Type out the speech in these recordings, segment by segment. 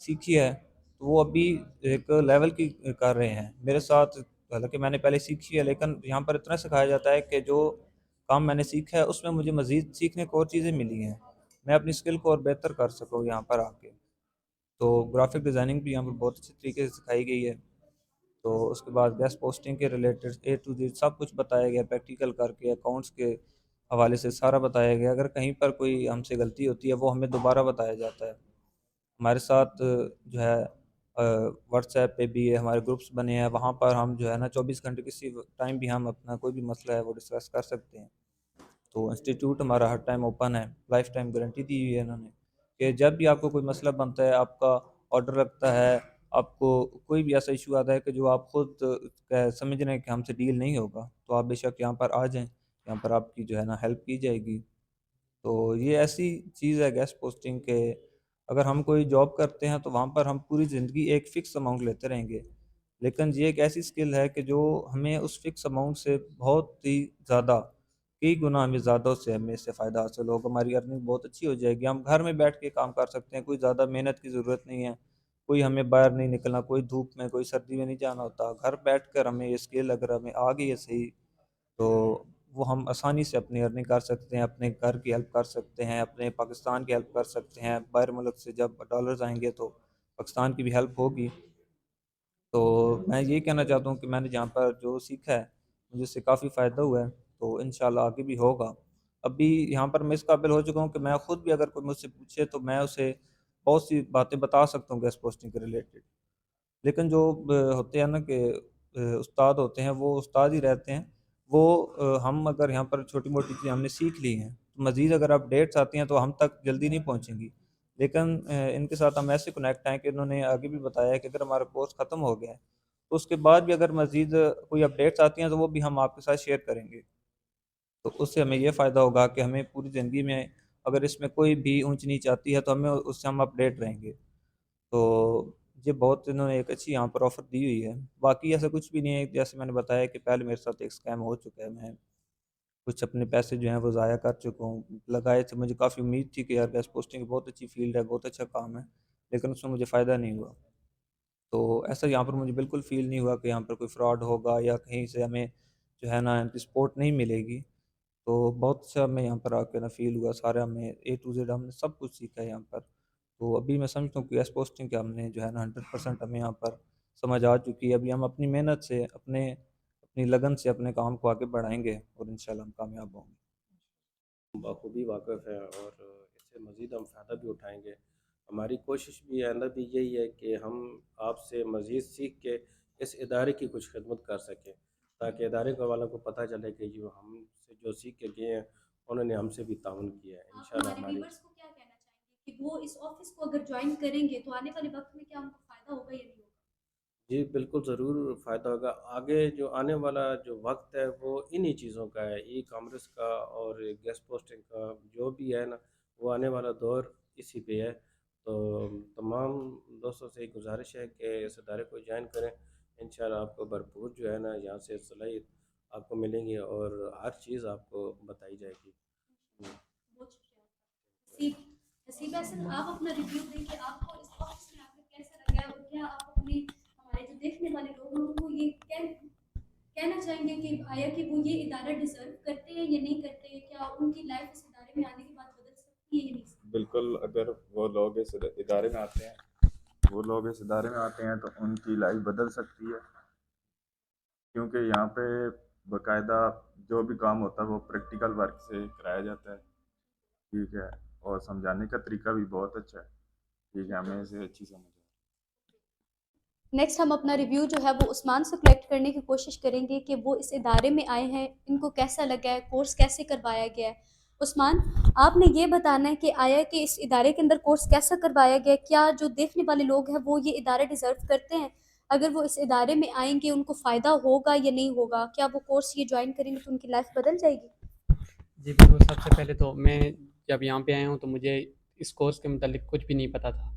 سیکھی ہے تو وہ ابھی ایک لیول کی کر رہے ہیں میرے ساتھ. حالانکہ میں نے پہلے سیکھی ہے لیکن یہاں پر اتنا سکھایا جاتا ہے کہ جو کام میں نے سیکھا ہے اس میں مجھے مزید سیکھنے کو اور چیزیں ملی ہیں, میں اپنی اسکل کو اور بہتر کر سکوں یہاں پر آ کے. تو گرافک ڈیزائننگ بھی یہاں پر بہت اچھے طریقے سے سکھائی گئی ہے. تو اس کے بعد گیسٹ پوسٹنگ کے ریلیٹڈ اے ٹو زیڈ سب کچھ بتایا گیا, پریکٹیکل کر کے اکاؤنٹس کے حوالے سے سارا بتایا گیا. اگر کہیں پر کوئی ہم سے غلطی ہوتی ہے وہ ہمیں دوبارہ بتایا جاتا ہے. ہمارے ساتھ جو ہے واٹس ایپ پہ بھی ہمارے گروپس بنے ہیں, وہاں پر ہم جو ہے نا 24 گھنٹے کسی ٹائم بھی ہم اپنا کوئی بھی مسئلہ ہے وہ ڈسکس کر سکتے ہیں. تو انسٹیٹیوٹ ہمارا ہر ٹائم اوپن ہے, لائف ٹائم گارنٹی دی ہوئی ہے انہوں نے کہ جب بھی آپ کو کوئی مسئلہ بنتا ہے, آپ کا آرڈر رکھتا ہے, آپ کو کوئی بھی ایسا ایشو آتا ہے کہ جو آپ خود سمجھ رہے ہیں کہ ہم سے ڈیل نہیں ہوگا, تو آپ بے شک یہاں پر آ جائیں, یہاں پر آپ کی جو ہے نا ہیلپ کی جائے گی. تو یہ ایسی چیز ہے گیسٹ پوسٹنگ کے, اگر ہم کوئی جاب کرتے ہیں تو وہاں پر ہم پوری زندگی ایک فکس اماؤنٹ لیتے رہیں گے, لیکن یہ ایک ایسی سکل ہے کہ جو ہمیں اس فکس اماؤنٹ سے بہت ہی زیادہ کئی گنا ہمیں زیادہ سے ہمیں اس سے فائدہ حاصل ہوگا. ہماری ارننگ بہت اچھی ہو جائے گی, ہم گھر میں بیٹھ کے کام کر سکتے ہیں, کوئی زیادہ محنت کی ضرورت نہیں ہے, کوئی ہمیں باہر نہیں نکلنا, کوئی دھوپ میں کوئی سردی میں نہیں جانا ہوتا. گھر بیٹھ کر ہمیں یہ اسکل اگر ہمیں آ گئی ہے صحیح تو وہ ہم آسانی سے اپنی ارننگ کر سکتے ہیں, اپنے گھر کی ہیلپ کر سکتے ہیں, اپنے پاکستان کی ہیلپ کر سکتے ہیں. باہر ملک سے جب ڈالرز آئیں گے تو پاکستان کی بھی ہیلپ ہوگی. تو میں یہی کہنا چاہتا ہوں کہ میں نے جہاں پر جو سیکھا ہے مجھے اس سے کافی فائدہ ہوا ہے, تو انشاءاللہ آگے بھی ہوگا. ابھی یہاں پر میں اس قابل ہو چکا ہوں کہ میں خود بھی اگر کوئی مجھ سے پوچھے تو میں اسے بہت سی باتیں بتا سکتا ہوں گیسٹ پوسٹنگ کے ریلیٹڈ. لیکن جو ہوتے ہیں نا کہ استاد ہوتے ہیں وہ استاد ہی رہتے ہیں, وہ ہم اگر یہاں پر چھوٹی موٹی چیزیں ہم نے سیکھ لی ہیں تو مزید اگر اپڈیٹس آتی ہیں تو ہم تک جلدی نہیں پہنچیں گی. لیکن ان کے ساتھ ہم ایسے کنیکٹ ہیں کہ انہوں نے آگے بھی بتایا ہے کہ اگر ہمارا کورس ختم ہو گیا ہے تو اس کے بعد بھی اگر مزید کوئی اپڈیٹس آتی ہیں تو وہ بھی ہم آپ کے ساتھ شیئر کریں گے. تو اس سے ہمیں یہ فائدہ ہوگا کہ ہمیں پوری زندگی میں اگر اس میں کوئی بھی اونچ نیچ آتی ہے تو ہمیں اس سے ہم اپڈیٹ رہیں گے. تو یہ بہت انہوں نے ایک اچھی یہاں پر آفر دی ہوئی ہے. باقی ایسا کچھ بھی نہیں ہے, جیسے میں نے بتایا کہ پہلے میرے ساتھ ایک اسکیم ہو چکا ہے, میں کچھ اپنے پیسے جو ہیں وہ ضائع کر چکا ہوں. لگائے تھے, مجھے کافی امید تھی کہ یار گیس پوسٹنگ بہت اچھی فیلڈ ہے, بہت اچھا کام ہے, لیکن اس میں مجھے فائدہ نہیں ہوا. تو ایسا یہاں پر مجھے بالکل فیل نہیں ہوا کہ یہاں پر کوئی فراڈ ہوگا یا کہیں سے ہمیں جو ہے نا سپورٹ نہیں ملے گی. تو بہت اچھا ہمیں یہاں پر آ کے نا فیل ہوا, سارے ہمیں اے ٹو زیڈ ہم نے سب کچھ سیکھا ہے یہاں پر. تو ابھی میں سمجھتا ہوں کہ گیس پوسٹنگ کے ہم نے جو ہے نا 100% ہمیں یہاں پر سمجھ آ چکی ہے. ابھی ہم اپنی محنت سے اپنی لگن سے اپنے کام کو آگے بڑھائیں گے اور انشاءاللہ ہم کامیاب ہوں گے. بخوبی واقف ہیں اور اس سے مزید ہم فائدہ بھی اٹھائیں گے. ہماری کوشش بھی آئندہ بھی یہی ہے کہ ہم آپ سے مزید سیکھ کے اس ادارے کی کچھ خدمت کر سکیں, تاکہ ادارے کے والوں کو پتہ چلے کہ جو ہم سے جو سیکھ کے گئے ہیں انہوں نے ہم سے بھی تعاون کیا ہے. آپ انشاءاللہ ہمارے ہماری ویورز کو کیا کہنا چاہیں گے کہ وہ اس آفس کو اگر جوائن کریں گے تو آنے والے وقت میں کیا ان کو فائدہ ہوگا یا نہیں ہوگا؟ جی بالکل ضرور فائدہ ہوگا. آگے جو آنے والا جو وقت ہے وہ انہی چیزوں کا ہے, ای کامرس کا اور گیسٹ پوسٹنگ کا جو بھی ہے نا, وہ آنے والا دور اسی پہ ہے. تو تمام دوستوں سے ایک گزارش ہے کہ اس ادارے کو جوائن کریں. انشاءاللہ آپ کو بھرپور جو ہے نا یہاں سے صلاحیت آپ کو ملیں گی اور ہر چیز آپ کو بتائی جائے گی. بہت شکریہ. حسیب احسن, آپ اپنا ریویو دیں کہ آپ کو اس آفس میں آ کر کیسا لگا, اور کیا آپ اپنے ہمارے جو دیکھنے والے لوگ ہیں ان کو یہ کہنا چاہیں گے کہ آیا کہ وہ یہ ادارہ ڈیزرو کرتے ہیں یا نہیں کرتے, کیا ان کی لائف اس ادارے میں آنے کے بعد بدل سکتی ہے یا نہیں سکتی؟ بالکل, اگر وہ لوگ اس ادارے میں آتے ہیں تو ان کی لائف بدل سکتی ہے, کیونکہ یہاں پہ باقاعدہ جو بھی کام ہوتا ہے وہ پریکٹیکل ورک سے کرایا جاتا ہے. ٹھیک ہے, اور سمجھانے کا طریقہ بھی بہت اچھا ہے. ٹھیک ہے, ہمیں اسے اچھی سمجھ ہے. نیکسٹ ہم اپنا ریویو جو ہے وہ عثمان سے کلیکٹ کرنے کی کوشش کریں گے کہ وہ اس ادارے میں آئے ہیں, ان کو کیسا لگا ہے, کورس کیسے کروایا گیا ہے. عثمان, آپ نے یہ بتانا ہے کہ آیا کہ اس ادارے کے اندر کورس کیسا کروایا گیا ہے, کیا جو دیکھنے والے لوگ ہیں وہ یہ ادارے ڈیزرو کرتے ہیں, اگر وہ اس ادارے میں آئیں گے ان کو فائدہ ہوگا یا نہیں ہوگا, کیا وہ کورس یہ جوائن کریں گے تو ان کی لائف بدل جائے گی؟ جی بالکل. سب سے پہلے تو میں جب یہاں پہ آیا ہوں تو مجھے اس کورس کے متعلق کچھ بھی نہیں پتہ تھا.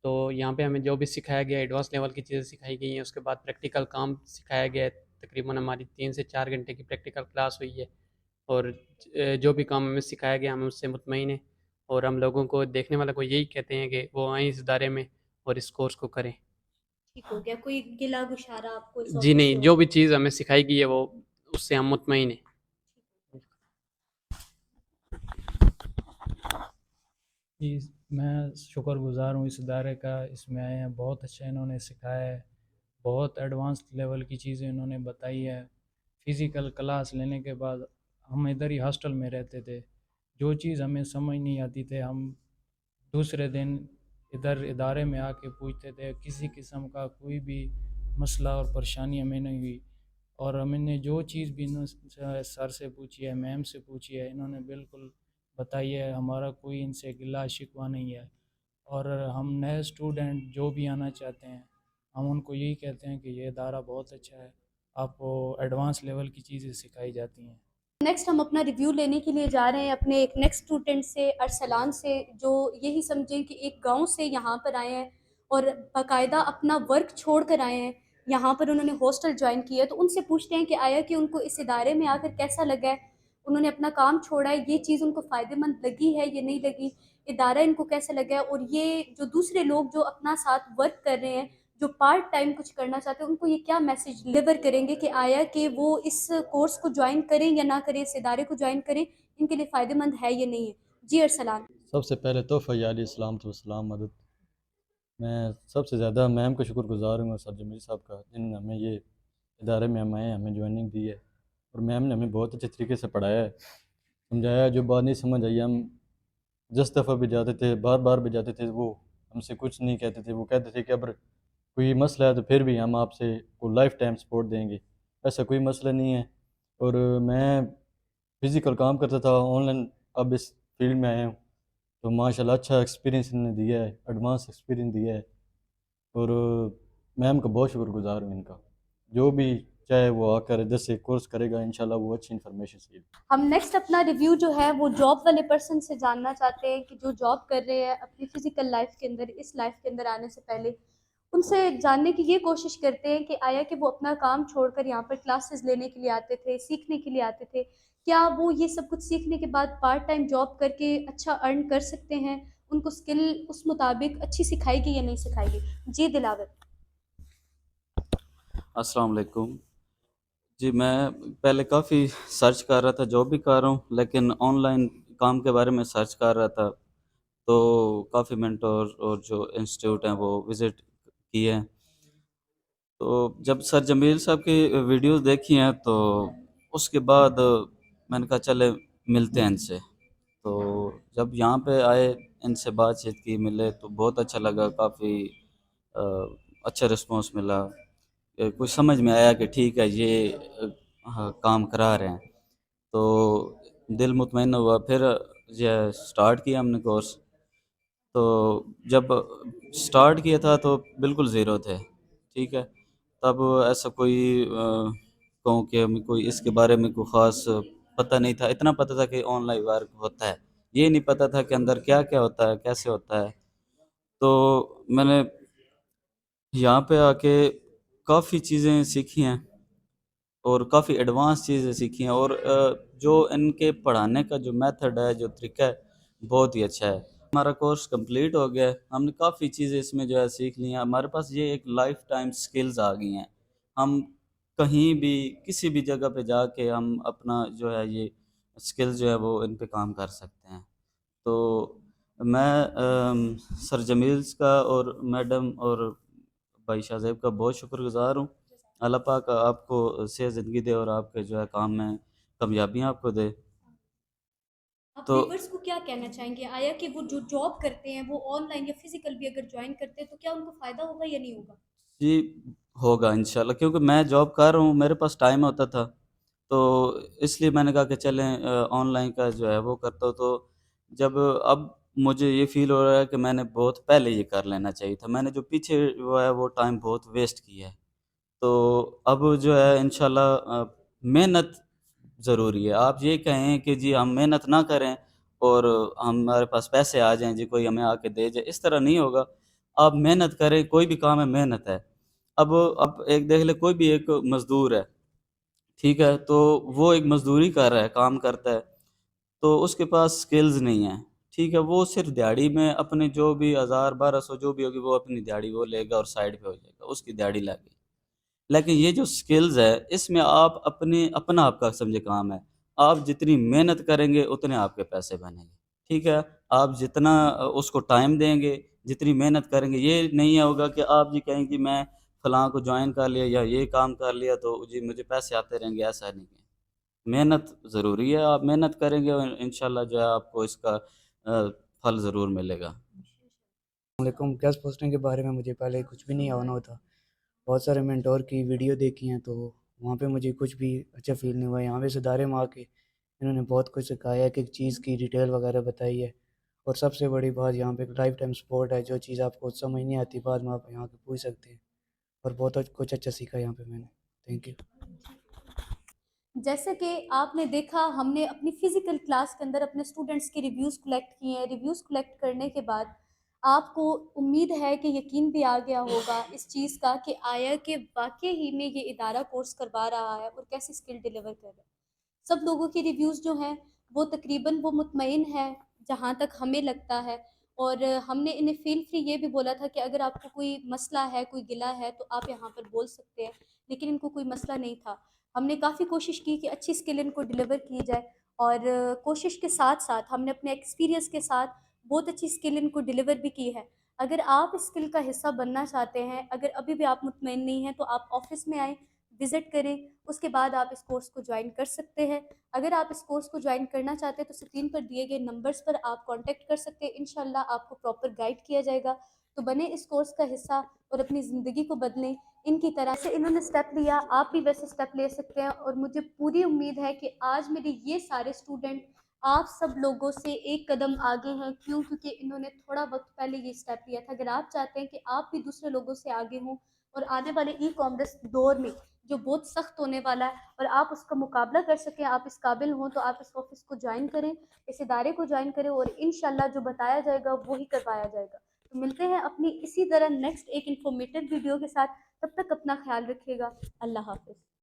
تو یہاں پہ ہمیں جو بھی سکھایا گیا ایڈوانس لیول کی چیزیں سکھائی گئی ہیں, اس کے بعد پریکٹیکل کام سکھایا گیا ہے. تقریباً ہماری 3 سے 4 گھنٹے کی پریکٹیکل کلاس ہوئی ہے, اور جو بھی کام ہمیں سکھایا گیا ہم اس سے مطمئن ہیں. اور ہم لوگوں کو دیکھنے والا کو یہی کہتے ہیں کہ وہ آئیں اس ادارے میں اور اس کورس کو کریں۔ ٹھیک ہو گیا، کوئی گلا گشارہ آپ کو اس جی آفس سے نہیں، ہو؟ جو بھی چیز ہمیں سکھائی گئی ہے وہ اس سے ہم مطمئن ہیں۔ جی میں شکر گزار ہوں اس ادارے کا، اس میں آئے ہیں، بہت اچھا انہوں نے سکھایا ہے، بہت ایڈوانس لیول کی چیزیں انہوں نے بتائی ہے۔ فزیکل کلاس لینے کے بعد ہم ادھر ہی ہاسٹل میں رہتے تھے، جو چیز ہمیں سمجھ نہیں آتی تھے ہم دوسرے دن ادھر ادارے میں آ کے پوچھتے تھے، کسی قسم کا کوئی بھی مسئلہ اور پریشانی ہمیں نہیں ہوئی، اور ہم نے جو چیز بھی سر سے پوچھی ہے، میم سے پوچھی ہے، انہوں نے بالکل بتائی ہے، ہمارا کوئی ان سے گلہ شکوہ نہیں ہے۔ اور ہم نئے اسٹوڈنٹ جو بھی آنا چاہتے ہیں ہم ان کو یہی کہتے ہیں کہ یہ ادارہ بہت اچھا ہے، آپ کو ایڈوانس لیول کی چیزیں سکھائی جاتی ہیں۔ نیکسٹ ہم اپنا ریویو لینے کے لیے جا رہے ہیں اپنے ایک نیکسٹ اسٹوڈنٹ سے، ارسلان سے، جو یہی سمجھیں کہ ایک گاؤں سے یہاں پر آئے ہیں اور باقاعدہ اپنا ورک چھوڑ کر آئے ہیں، یہاں پر انہوں نے ہاسٹل جوائن کیا ہے۔ تو ان سے پوچھتے ہیں کہ آیا کہ ان کو اس ادارے میں آ کر کیسا لگا ہے، انہوں نے اپنا کام چھوڑا ہے، یہ چیز ان کو فائدہ مند لگی ہے یا نہیں لگی، ادارہ ان کو کیسا لگا ہے، اور یہ جو دوسرے لوگ جو اپنا ساتھ ورک کر رہے ہیں، جو پارٹ ٹائم کچھ کرنا چاہتے ہیں، ان کو یہ کیا میسج ڈلیور کریں گے کہ آیا کہ وہ اس کورس کو جوائن کریں یا نہ کریں، اس ادارے کو جوائن کریں، ان کے لیے فائدہ مند ہے یا نہیں ہے۔ جی ارسلان۔ سب سے پہلے تحفہ علیہ السلام تو السلام مدد، میں سب سے زیادہ میم کا شکر گزار ہوں، سر جمیل صاحب کا، جن نے ہمیں یہ ادارے میں ہم آئے، ہمیں جوائننگ دی ہے، اور میم نے ہمیں بہت اچھے طریقے سے پڑھایا ہے، سمجھایا، جو بات نہیں سمجھ آئی ہم جس دفعہ بھی جاتے تھے، بار بار بھی جاتے تھے، وہ ہم سے کچھ نہیں کہتے تھے، وہ کہتے تھے کہ اب کوئی مسئلہ ہے تو پھر بھی ہم آپ سے کو لائف ٹائم سپورٹ دیں گے، ایسا کوئی مسئلہ نہیں ہے۔ اور میں فزیکل کام کرتا تھا، آن لائن اب اس فیلڈ میں آیا ہوں، تو ماشاء اللہ اچھا ایکسپیرینس انہوں نے دیا ہے، ایڈوانس ایکسپیرینس دیا ہے، اور میم کا بہت شکر گزار ہوں ان کا، جو بھی چاہے وہ آ کر جیسے کورس کرے گا انشاءاللہ وہ اچھی انفارمیشن سے۔ ہم نیکسٹ اپنا ریویو جو ہے وہ جاب والے پرسن سے جاننا چاہتے ہیں کہ جو جاب کر رہے ہیں اپنی فزیکل لائف کے اندر، اس لائف کے اندر آنے سے پہلے، ان سے جاننے کی یہ کوشش کرتے ہیں کہ آیا کہ وہ اپنا کام چھوڑ کر یہاں پر کلاسز لینے کے لیے آتے تھے، سیکھنے کے لیے آتے تھے، کیا وہ یہ سب کچھ سیکھنے کے بعد پارٹ ٹائم جاب کر کے اچھا ارن کر سکتے ہیں، ان کو اسکل اس مطابق اچھی سکھائی گئی یا نہیں سکھائی گئی؟ جی دلاور۔ السلام علیکم جی، میں پہلے کافی سرچ کر رہا تھا، جو بھی کر رہا ہوں، لیکن آن لائن کام کے بارے میں سرچ کر رہا تھا، تو کافی منٹور اور جو انسٹیٹیوٹ ہیں وہ وزٹ کیے ہیں، تو جب سر جمیل صاحب کی ویڈیوز دیکھی ہیں تو اس کے بعد میں نے کہا چلے ملتے ہیں ان سے، تو جب یہاں پہ آئے، ان سے بات چیت کی، ملے، تو بہت اچھا لگا، کافی اچھا رسپانس ملا، کچھ سمجھ میں آیا کہ ٹھیک ہے یہ کام کرا رہے ہیں، تو دل مطمئن ہوا، پھر یہ سٹارٹ کیا ہم نے کورس، تو جب سٹارٹ کیا تھا تو بالکل زیرو تھے، ٹھیک ہے، تب ایسا کوئی کہوں کہ ہمیں کوئی اس کے بارے میں کوئی خاص پتہ نہیں تھا، اتنا پتہ تھا کہ آن لائن ورک ہوتا ہے، یہ نہیں پتہ تھا کہ اندر کیا کیا ہوتا ہے، کیسے ہوتا ہے، تو میں نے یہاں پہ آ کے کافی چیزیں سیکھی ہیں اور کافی ایڈوانس چیزیں سیکھی ہیں، اور جو ان کے پڑھانے کا جو میتھڈ ہے، جو طریقہ ہے، بہت ہی اچھا ہے۔ ہمارا کورس کمپلیٹ ہو گیا ہے، ہم نے کافی چیزیں اس میں جو ہے سیکھ لی ہیں، ہمارے پاس یہ ایک لائف ٹائم سکلز آ گئی ہیں، ہم کہیں بھی کسی بھی جگہ پہ جا کے ہم اپنا جو ہے یہ سکل جو ہے وہ ان پہ کام کر سکتے ہیں، تو میں سر جمیل کا اور میڈم اور بھائی شاہ زیب کا بہت شکر گزار ہوں، اللہ پاک آپ کو صحت زندگی دے اور آپ کے جو ہے کام میں کامیابیاں آپ کو دے۔ آپ تو ویورز کو کیا کہنا چاہیں گے، آیا کہ وہ جو جاب کرتے ہیں وہ آن لائن یا فزیکل بھی اگر جوائن کرتے ہیں تو کیا ان کو فائدہ ہوگا یا نہیں ہوگا؟ جی ہوگا انشاءاللہ، کیونکہ میں جاب کر رہا ہوں، میرے پاس ٹائم ہوتا تھا، تو اس لیے میں نے کہا کہ چلیں آن لائن کا جو ہے وہ کرتا ہوں، تو جب اب مجھے یہ فیل ہو رہا ہے کہ میں نے بہت پہلے یہ کر لینا چاہیے تھا، میں نے جو پیچھے وہ ہے وہ ٹائم بہت ویسٹ کیا ہے، تو اب جو ہے انشاءاللہ محنت ضروری ہے، آپ یہ کہیں کہ جی ہم محنت نہ کریں اور ہمارے پاس پیسے آ جائیں، جی کوئی ہمیں آ کے دے جائے، اس طرح نہیں ہوگا، آپ محنت کریں، کوئی بھی کام ہے محنت ہے، اب ایک دیکھ لے، کوئی بھی ایک مزدور ہے، ٹھیک ہے، تو وہ ایک مزدوری کر رہا ہے، کام کرتا ہے، تو اس کے پاس سکلز نہیں ہیں، ٹھیک ہے، وہ صرف دیہڑی میں اپنے جو بھی 1000 1200 جو بھی ہوگی وہ اپنی دیہڑی وہ لے گا اور سائڈ پہ ہو جائے گا، اس کی دیہڑی لگے. لیکن یہ جو سکلز ہے اس میں آپ اپنا آپ کا سمجھے کام ہے. آپ جتنی محنت کریں گے اتنے آپ کے پیسے بنیں گے. ٹھیک ہے، آپ جتنا اس کو ٹائم دیں گے، جتنی محنت کریں گے، یہ نہیں ہوگا کہ آپ جی کہیں کہ میں فلاں کو جوائن کر لیا یا یہ کام کر لیا تو جی مجھے پیسے آتے رہیں گے. ایسا نہیں ہے، محنت ضروری ہے. آپ محنت کریں گے اور انشاءاللہ جو ہے آپ کو اس کا پھل ضرور ملے گا. علیکم. گیس پوسٹنگ کے بارے میں مجھے پہلے کچھ بھی نہیں آنا تھا. بہت سارے مینٹور کی ویڈیو دیکھی ہیں تو وہاں پہ مجھے کچھ بھی اچھا فیل نہیں ہوا. یہاں پہ اس ادارے میں آ کے انہوں نے بہت کچھ سکھایا ہے، کہ ایک چیز کی ڈیٹیل وغیرہ بتائی ہے. اور سب سے بڑی بات یہاں پہ لائف ٹائم سپورٹ ہے. جو چیز آپ کو سمجھ نہیں آتی بعد میں آپ یہاں پہ پوچھ سکتے ہیں. اور بہت کچھ اچھا سیکھا یہاں پہ میں نے. Thank you. جیسے کہ آپ نے دیکھا، ہم نے اپنی فزیکل کلاس کے اندر اپنے اسٹوڈنٹس کے ریویوز کلیکٹ کیے ہیں. ریویوز کلیکٹ کرنے کے بعد آپ کو امید ہے کہ یقین بھی آ گیا ہوگا اس چیز کا کہ آیا کہ واقعی ہی میں یہ ادارہ کورس کروا رہا ہے اور کیسی اسکل ڈیلیور کر رہا ہے. سب لوگوں کی ریویوز جو ہیں وہ تقریباً وہ مطمئن ہے جہاں تک ہمیں لگتا ہے. اور ہم نے انہیں فیل فری یہ بھی بولا تھا کہ اگر آپ کو کوئی مسئلہ ہے، کوئی گلہ ہے تو آپ یہاں پر بول سکتے ہیں، لیکن ان کو کوئی مسئلہ نہیں تھا. ہم نے کافی کوشش کی کہ اچھی اسکل ان کو ڈیلیور کی جائے، اور کوشش کے ساتھ ساتھ ہم نے اپنے ایکسپیرینس کے ساتھ بہت اچھی اسکل ان کو ڈیلیور بھی کی ہے. اگر آپ اسکل کا حصہ بننا چاہتے ہیں، اگر ابھی بھی آپ مطمئن نہیں ہیں، تو آپ آفس میں آئیں، وزٹ کریں، اس کے بعد آپ اس کورس کو جوائن کر سکتے ہیں. اگر آپ اس کورس کو جوائن کرنا چاہتے ہیں تو اسکرین پر دیے گئے نمبرز پر آپ کانٹیکٹ کر سکتے ہیں. انشاءاللہ آپ کو پراپر گائیڈ کیا جائے گا. تو بنے اس کورس کا حصہ اور اپنی زندگی کو بدلیں. ان کی طرح سے انہوں نے اسٹیپ لیا، آپ بھی ویسے اسٹیپ لے سکتے ہیں. اور مجھے پوری امید ہے کہ آج میرے یہ سارے اسٹوڈنٹ آپ سب لوگوں سے ایک قدم آگے ہیں. کیوں؟ کیونکہ انہوں نے تھوڑا وقت پہلے یہ اسٹیپ لیا تھا. اگر آپ چاہتے ہیں کہ آپ بھی دوسرے لوگوں سے آگے ہوں اور آنے والے ای کامرس دور میں جو بہت سخت ہونے والا ہے اور آپ اس کا مقابلہ کر سکیں، آپ اس قابل ہوں، تو آپ اس آفس کو جوائن کریں، اس ادارے کو جوائن کریں، اور انشاءاللہ جو بتایا جائے گا وہی کروایا جائے گا. تو ملتے ہیں اپنی اسی طرح نیکسٹ ایک انفارمیٹیو ویڈیو کے ساتھ. تب تک اپنا خیال رکھیے گا. اللہ حافظ.